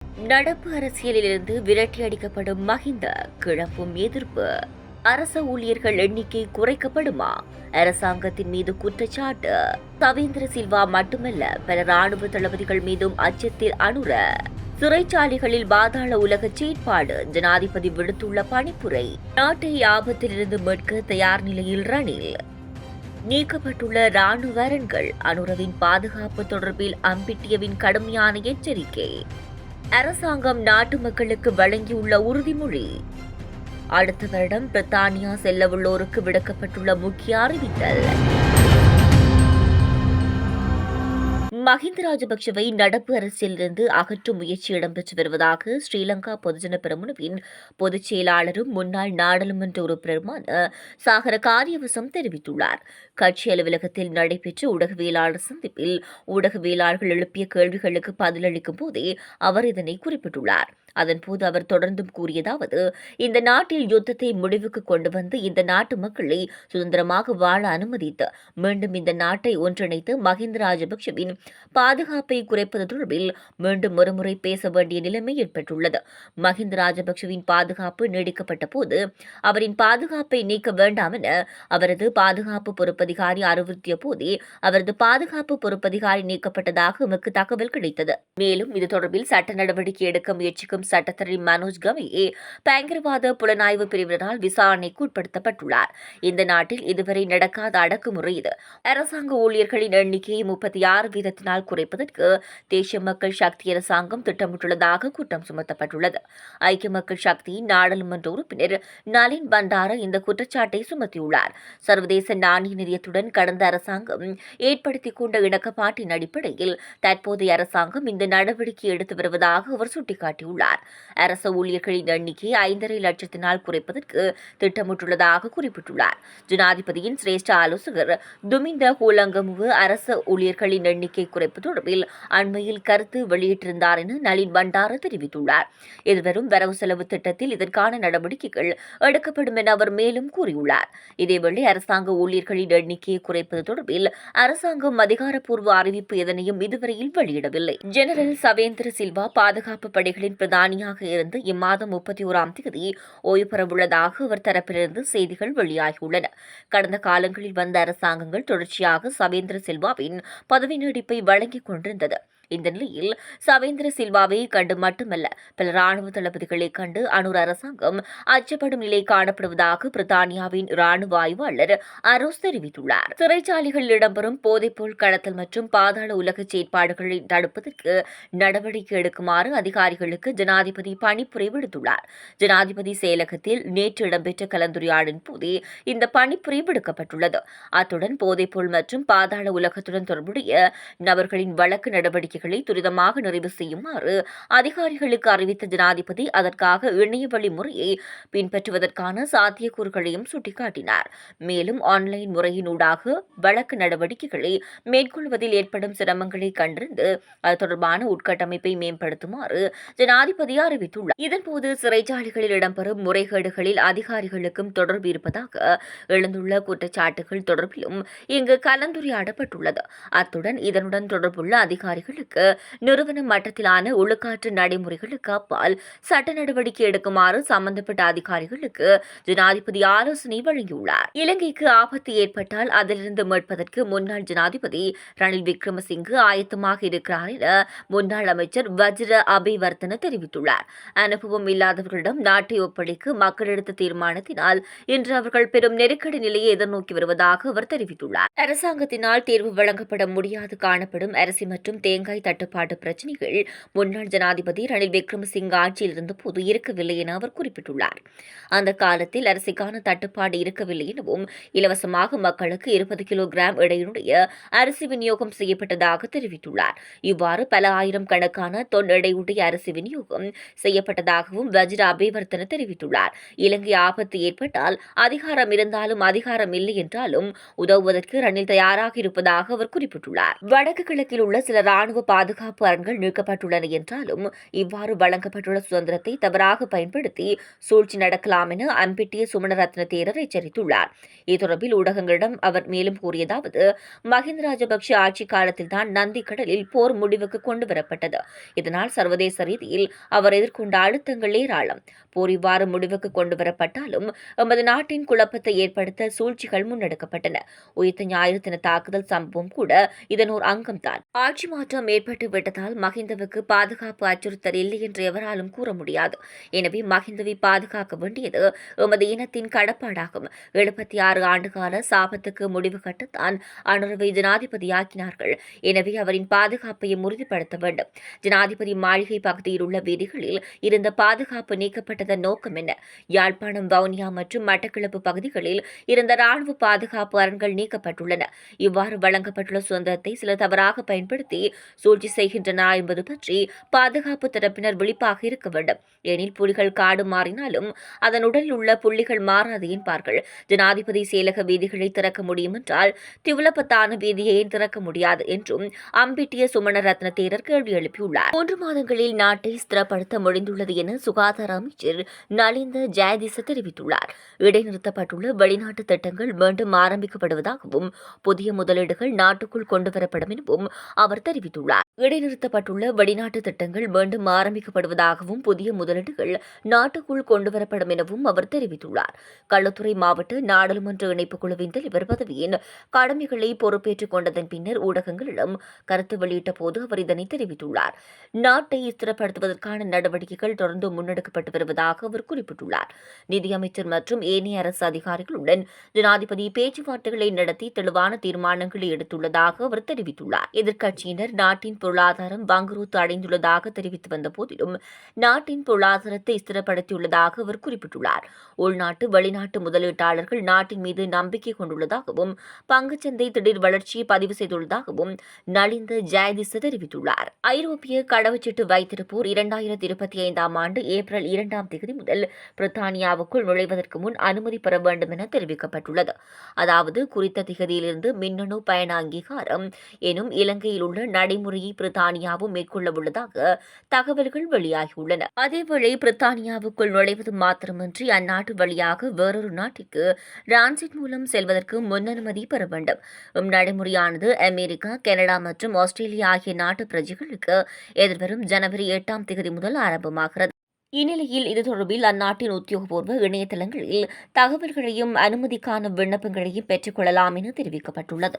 நடப்பு அரசியலிலிருந்து விரட்டியடிக்கப்படும் மஹிந்த கிளப்பும் எதிர்ப்பு. அரச ஊழியர்கள் எண்ணிக்கை குறைக்கப்படுமா? அரசாங்கத்தின் மீது குற்றச்சாட்டு. சவேந்திர சில்வா மட்டுமல்ல, பல ராணுவ தளபதிகள் மீதும் அச்சத்தில் அனுர. சிறைச்சாலைகளில் பாதாள உலக செயற்பாடு. ஜனாதிபதி விடுத்துள்ள பணிப்புரை. நாட்டை ஆபத்திலிருந்து மீட்க தயார் நிலையில் ரணில். நீக்கப்பட்டுள்ள ராணுவ அரண்கள். அனுரவின் பாதுகாப்பு தொடர்பில் அம்பிட்டியவின் கடுமையான எச்சரிக்கை. அரசாங்கம் நாட்டு மக்களுக்கு வழங்கியுள்ள உறுதிமொழி. அடுத்த வருடம் பிரித்தானியா செல்லவுள்ளோருக்கு விடுக்கப்பட்டுள்ள முக்கிய அறிவித்தல். மஹிந்த ராஜபக்சவை நடப்பு அரசியலிருந்து அகற்றும் முயற்சி இடம்பெற்று வருவதாக ஸ்ரீலங்கா பொதுஜன பெரமுனவின் பொதுச் செயலாளரும் முன்னாள் நாடாளுமன்ற உறுப்பினருமான சாகர காரியவசம் தெரிவித்துள்ளார். கட்சி அலுவலகத்தில் நடைபெற்ற ஊடகவியலாளர் சந்திப்பில் ஊடகவியலாளர்கள் எழுப்பிய கேள்விகளுக்கு பதிலளிக்கும் போதே அவர் இதனை குறிப்பிட்டுள்ளார். அதன்போது அவர் தொடர்ந்தும் கூறியதாவது, இந்த நாட்டில் யுத்தத்தை முடிவுக்கு கொண்டு வந்து இந்த நாட்டு மக்களை சுதந்திரமாக வாழ அனுமதித்து மீண்டும் இந்த நாட்டை ஒன்றிணைத்து மஹிந்த ராஜபக்சவின் பாதுகாப்பை குறைப்பது தொடர்பில் மீண்டும் ஒருமுறை பேச வேண்டிய நிலைமை ஏற்பட்டுள்ளது. மஹிந்த ராஜபக்சவின் பாதுகாப்பு நீடிக்கப்பட்ட போது அவரின் பாதுகாப்பை நீக்க வேண்டாம் என அவரது பாதுகாப்பு பொறுப்பதிகாரி அறிவுறுத்திய போதே அவரது பாதுகாப்பு பொறுப்பதிகாரி நீக்கப்பட்டதாக எமக்கு தகவல் கிடைத்தது. மேலும் இது தொடர்பில் சட்ட நடவடிக்கை எடுக்க முயற்சிக்கும் சட்டத்தரணி மனோஜ் கவியே பயங்கரவாத புலனாய்வு பிரிவினரால் விசாரணைக்கு உட்படுத்தப்பட்டுள்ளார். இந்த நாட்டில் இதுவரை நடக்காத அடக்குமுறை இது. அரசாங்க ஊழியர்களின் எண்ணிக்கையை 36% குறைப்பதற்கு தேசிய மக்கள் சக்தி அரசாங்கம் திட்டமிட்டுள்ளதாக குற்றம் சுமத்தப்பட்டுள்ளது. ஐக்கிய மக்கள் சக்தியின் நாடாளுமன்ற உறுப்பினர் நளின் பண்டார இந்த குற்றச்சாட்டை சுமத்தியுள்ளார். சர்வதேச நாணய நிதியத்துடன் கடந்த அரசாங்கம் ஏற்படுத்திக் கொண்ட இணக்கப்பாட்டின் அடிப்படையில் தற்போதைய அரசாங்கம் இந்த நடவடிக்கை எடுத்து வருவதாக அவர் சுட்டிக்காட்டியுள்ளார். அரச ஊழியர்களின் எண்ணிக்கை 5.5 லட்சத்தினால் குறைப்பதற்கு திட்டமிட்டுள்ளதாக குறிப்பிட்டுள்ளார். ஜனாதிபதியின் சிரேஷ்ட ஆலோசகர் துமிந்த ஹூலங்கமுவு அரச ஊழியர்களின் எண்ணிக்கை குறைப்பு தொடர்பில் அண்மையில் கருத்து வெளியிட்டிருந்தார் என நளின் பண்டார தெரிவித்துள்ளார். எதிர்வரும் வரவு செலவு திட்டத்தில் இதற்கான நடவடிக்கைகள் எடுக்கப்படும் என அவர் மேலும் கூறியுள்ளார். இதேவேளை அரசாங்க ஊழியர்களின் எண்ணிக்கையை குறைப்பது தொடர்பில் அரசாங்கம் அதிகாரப்பூர்வ அறிவிப்பு எதனையும் இதுவரையில் வெளியிடவில்லை. ஜெனரல் சவேந்திர சில்வா பாதுகாப்பு படைகளின் பிரதானியாக இருந்து இம்மாதம் 31ஆம் தேதி ஓய்வு பெறவுள்ளதாக அவர் தரப்பிலிருந்து செய்திகள் வெளியாகியுள்ளன. கடந்த காலங்களில் வந்த அரசாங்கங்கள் தொடர்ச்சியாக சவேந்திர சில்வாவின் பதவி நீடிப்பை வழங்கிக் கொண்டிருந்தது. இந்த நிலையில் சவேந்திர சில்வாவை கண்டு மட்டுமல்ல, பல ராணுவ தளபதிகளை கண்டு அனுர் அரசாங்கம் அச்சப்படும் நிலை காணப்படுவதாக பிரித்தானியாவின் ராணுவ ஆய்வாளர் அரோஸ் தெரிவித்துள்ளார். சிறைச்சாலைகளில் இடம்பெறும் போதைப்பொருள் கடத்தல் மற்றும் பாதாள உலக செயற்பாடுகளை தடுப்பதற்கு நடவடிக்கை எடுக்குமாறு அதிகாரிகளுக்கு ஜனாதிபதி பணிப்புரை விடுத்துள்ளார். ஜனாதிபதி செயலகத்தில் நேற்று இடம்பெற்ற கலந்துரையாடலின் போதே இந்த பணிப்புரை விடுக்கப்பட்டுள்ளது. அத்துடன் போதைப்பொருள் மற்றும் பாதாள உலகத்துடன் தொடர்புடைய நபர்களின் வழக்கு நடவடிக்கை துரிதமாக நிறைவு செய்யுமாறு அதிகாரிகளுக்கு அறிவித்த ஜனாதிபதி அதற்காக இணையவழி முறையை பின்பற்றுவதற்கான சாத்தியக்கூறுகளையும் சுட்டிக்காட்டினார். மேலும் ஆன்லைன் முறையினூடாக வழக்கு நடவடிக்கைகளை மேற்கொள்வதில் ஏற்படும் சிரமங்களை கண்டறிந்து அது தொடர்பான உட்கட்டமைப்பை மேம்படுத்துமாறு ஜனாதிபதி அறிவித்துள்ளார். இதன்போது சிறைச்சாலைகளில் இடம்பெறும் முறைகேடுகளில் அதிகாரிகளுக்கும் தொடர்பு இருப்பதாக எழுந்துள்ள குற்றச்சாட்டுகள் தொடர்பிலும் இங்கு கலந்துரையாடப்பட்டுள்ளது. அத்துடன் இதனுடன் தொடர்புள்ள அதிகாரிகளுக்கு நிறுவன மட்டத்திலான ஒழுக்காற்று நடைமுறைகளுக்கு அப்பால் சட்ட நடவடிக்கை எடுக்குமாறு சம்பந்தப்பட்ட அதிகாரிகளுக்கு ஜனாதிபதி ஆலோசனை வழங்கியுள்ளார். இலங்கைக்கு ஆபத்து ஏற்பட்டால் அதிலிருந்து மீட்பதற்கு முன்னாள் ஜனாதிபதி ரணில் விக்ரமசிங்கே ஆயத்தமாக இருக்கிறார் என முன்னாள் அமைச்சர் வஜ்ர அபேவர்தன தெரிவித்துள்ளார். அனுபவம் இல்லாதவர்களிடம் நாட்டை ஒப்படைக்க மக்கள் எடுத்த தீர்மானத்தினால் இன்று அவர்கள் பெரும் நெருக்கடி நிலையை எதிர்நோக்கி வருவதாக அவர் தெரிவித்துள்ளார். அரசாங்கத்தினால் தேர்வு வழங்கப்பட முடியாது காணப்படும் அரிசி மற்றும் தேங்காய் தட்டுப்பாடு பிரச்சினைகள் முன்னாள் ஜனாதிபதி ரணில் விக்ரமசிங்கே ஆட்சியில் இருந்தபோது இருக்கவில்லை என அவர் குறிப்பிட்டுள்ளார். அந்த காலத்தில் அரிசிக்கான தட்டுப்பாடு இருக்கவில்லை எனவும் இலவசமாக மக்களுக்கு 20 கிலோகிராம் எடையுடைய அரிசி விநியோகம் செய்யப்பட்டதாக தெரிவித்துள்ளார். இவ்வாறு பல ஆயிரம் கணக்கான தொன் எடையுடைய அரிசி விநியோகம் செய்யப்பட்டதாகவும் வஜ்ர அபேவர்தன தெரிவித்துள்ளார். இலங்கை ஆபத்து ஏற்பட்டால் அதிகாரம் இருந்தாலும் அதிகாரம் இல்லை என்றாலும் உதவுவதற்கு ரணில் தயாராக இருப்பதாக அவர் குறிப்பிட்டுள்ளார். வடக்கு கிழக்கில் உள்ள சில ராணுவ பாதுகாப்பு அரண்கள் நீக்கப்பட்டுள்ளன என்றாலும் இவ்வாறு வழங்கப்பட்டுள்ள சுதந்திரத்தை தவறாக பயன்படுத்தி சூழ்ச்சி நடக்கலாம் என அம்பிட்டிய சுமணரத்ன தேரர் எச்சரித்துள்ளார். இது தொடர்பில் ஊடகங்களிடம் அவர் மேலும் கூறியதாவது, மஹிந்த ராஜபக்ஷ ஆட்சி காலத்தில்தான் நந்தி கடலில் போர் முடிவுக்கு கொண்டுவரப்பட்டது. இதனால் சர்வதேச ரீதியில் அவர் எதிர்கொண்ட அழுத்தங்கள் ஏராளம். போர் இவ்வாறு முடிவுக்கு கொண்டுவரப்பட்டாலும் எமது நாட்டின் குழப்பத்தை ஏற்படுத்த சூழ்ச்சிகள் முன்னெடுக்கப்பட்டன. உயிர்த்த ஞாயிறு தின தாக்குதல் சம்பவம் கூட இதன் ஒரு அங்கம்தான். ஆட்சி மாற்றம் ஏற்பட்டு விட்டதால் மஹிந்தவுக்கு பாதுகாப்பு அச்சுறுத்தல் இல்லை என்று எவராலும் கூற முடியாது. எனவே மஹிந்தவை பாதுகாக்க வேண்டியது எமது இனத்தின் கடப்பாடாகும். 76 ஆண்டுகால சாபத்துக்கு முடிவு கட்டத்தான் அனுரவை ஜனாதிபதியாக்கினார்கள். எனவே அவரின் பாதுகாப்பையும் உறுதிப்படுத்த வேண்டும். ஜனாதிபதி மாளிகை பகுதியில் உள்ள வீதிகளில் இருந்த பாதுகாப்பு நீக்கப்பட்டதன் நோக்கம் என்ன? யாழ்ப்பாணம், வவுனியா மற்றும் மட்டக்களப்பு பகுதிகளில் இருந்த ராணுவ பாதுகாப்பு அரண்கள் நீக்கப்பட்டுள்ளன. இவ்வாறு வழங்கப்பட்டுள்ள சுதந்திரத்தை சிலர் தவறாக பயன்படுத்தி சூழ்ச்சி செய்கின்றன என்பது பற்றி பாதுகாப்பு தரப்பினர் விழிப்பாக இருக்க வேண்டும். எனில் புலிகள் காடு மாறினாலும் அதன் உடலில் உள்ள புள்ளிகள் மாறாது என்பார்கள். ஜனாதிபதி செயலக வீதிகளை திறக்க முடியும் என்றால் திவுலப்பத்தான வீதியை ஏன் திறக்க முடியாது என்றும் அம்பிட்டிய சுமணரத்ன தேரர் கேள்வி எழுப்பியுள்ளார். 3 மாதங்களில் நாட்டை ஸ்திரப்படுத்த முடிந்துள்ளது என சுகாதார அமைச்சர் நலிந்த ஜெயதிச தெரிவித்துள்ளார். இடைநிறுத்தப்பட்டுள்ள வெளிநாட்டு திட்டங்கள் மீண்டும் ஆரம்பிக்கப்படுவதாகவும் புதிய முதலீடுகள் நாட்டுக்குள் கொண்டுவரப்படும் எனவும் அவர் தெரிவித்துள்ளார். இடைநிறுத்தப்பட்டுள்ள வெளிநாட்டு திட்டங்கள் மீண்டும் ஆரம்பிக்கப்படுவதாகவும் புதிய முதலீடுகள் நாட்டுக்குள் கொண்டுவரப்படும் எனவும் அவர் தெரிவித்துள்ளார். களுத்துறை மாவட்ட நாடாளுமன்ற இணைப்புக் குழுவின் தலைவர் பதவியின் கடமைகளை பொறுப்பேற்றுக் கொண்டதன் பின்னர் ஊடகங்களிடம் கருத்து வெளியிட்ட போது அவர் இதனை தெரிவித்துள்ளார். நாட்டை ஸ்திரப்படுத்துவதற்கான நடவடிக்கைகள் தொடர்ந்து முன்னெடுக்கப்பட்டு வருவதாக அவர் குறிப்பிட்டுள்ளார். நிதியமைச்சர் மற்றும் ஏனைய அரசு அதிகாரிகளுடன் ஜனாதிபதி பேச்சுவார்த்தைகளை நடத்தி தெளிவான தீர்மானங்களை எடுத்துள்ளதாக அவர் தெரிவித்துள்ளார். எதிர்க்கட்சியினர் நாட்டின் பொருளாதாரம் வங்குரோத்து அடைந்துள்ளதாக தெரிவித்து வந்த போதிலும் நாட்டின் பொருளாதாரத்தை ஸ்திரப்படுத்தியுள்ளதாக அவர் குறிப்பிட்டுள்ளார். உள்நாட்டு வெளிநாட்டு முதலீட்டாளர்கள் நாட்டின் மீது நம்பிக்கை கொண்டுள்ளதாகவும் பங்குச்சந்தை திடீர் வளர்ச்சியை பதிவு செய்துள்ளதாகவும் நலிந்த ஜெயதிச தெரிவித்துள்ளார். ஐரோப்பிய கடவுச்சீட்டு வைத்திருப்போர் 2025 ஆண்டு ஏப்ரல் 2 முதல் பிரித்தானியாவுக்குள் நுழைவதற்கு முன் அனுமதி பெற வேண்டும் என தெரிவிக்கப்பட்டுள்ளது. அதாவது குறித்த திகதியிலிருந்து மின்னணு பயண அங்கீகாரம் எனும் இலங்கையில் உள்ள நடைமுறையை பிரித்தானியாவும் மேற்கொள்ள உள்ளதாக தகவல்கள் வெளியாகியுள்ளன. அதேவேளை பிரித்தானியாவுக்குள் நுழைவது மாத்திரமின்றி அந்நாட்டு வழியாக வேறொரு நாட்டிற்கு டிரான்சிட் மூலம் செல்வதற்கு முன்னனுமதி பெற வேண்டும். நடைமுறையானது அமெரிக்கா, கனடா மற்றும் ஆஸ்திரேலியா ஆகிய நாட்டு பிரஜைகளுக்கு எதிர்வரும் ஜனவரி 8 முதல் ஆரம்பமாகிறது. இந்நிலையில் இது தொடர்பில் அந்நாட்டின் உத்தியோகபூர்வ இணையதளங்களில் தகவல்களையும் அனுமதிக்கான விண்ணப்பங்களையும் பெற்றுக் கொள்ளலாம் என தெரிவிக்கப்பட்டுள்ளது.